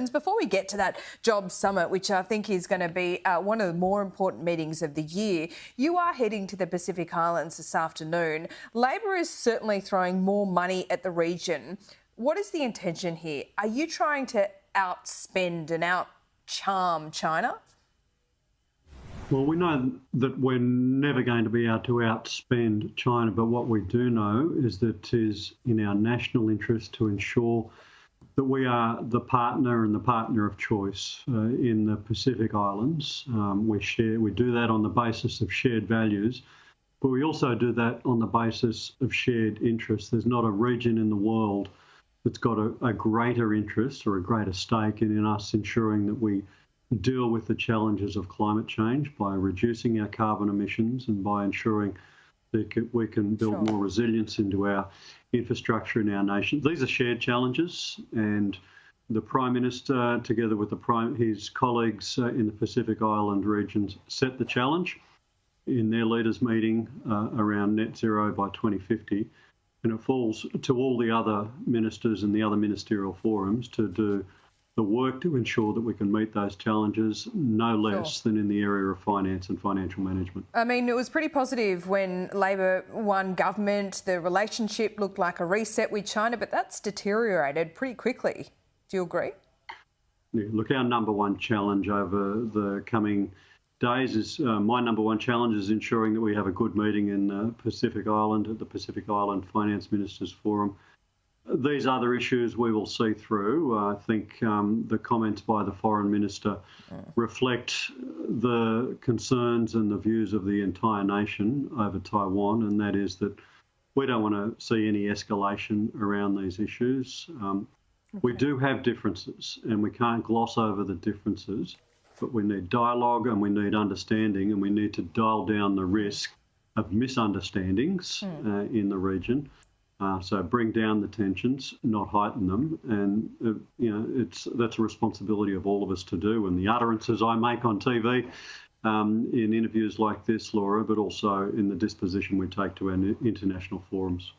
Before we get to that Jobs Summit, which I think is going to be one of the more important meetings of the year, you are heading to the Pacific Islands this afternoon. Labor is certainly throwing more money at the region. What is the intention here? Are you trying to outspend and outcharm China? Well, we know that we're never going to be able to outspend China, but what we do know is that it is in our national interest to ensure that we are the partner and the partner of choice in the Pacific Islands. We do that on the basis of shared values, but we also do that on the basis of shared interests. There's not a region in the world that's got a greater interest or a greater stake in us ensuring that we deal with the challenges of climate change by reducing our carbon emissions and by ensuring that we can build more resilience into our infrastructure in our nation. These are shared challenges, and the Prime Minister, together with his colleagues in the Pacific Island regions, set the challenge in their leaders' meeting around net zero by 2050. And it falls to all the other ministers and the other ministerial forums to do the work to ensure that we can meet those challenges no less than in the area of finance and financial management. I mean, it was pretty positive when Labor won government. The relationship looked like a reset with China, but that's deteriorated pretty quickly. Do you agree? Yeah, look, our number one challenge over the coming days is my number one challenge is ensuring that we have a good meeting in the Pacific Island at the Pacific Island Finance Ministers Forum. These other issues we will see through. I think the comments by the Foreign Minister reflect the concerns and the views of the entire nation over Taiwan, and that is that we don't want to see any escalation around these issues. We do have differences, and we can't gloss over the differences, but we need dialogue and we need understanding, and we need to dial down the risk of misunderstandings in the region. So bring down the tensions, not heighten them, and that's a responsibility of all of us to do. And the utterances I make on TV, in interviews like this, Laura, but also in the disposition we take to our international forums.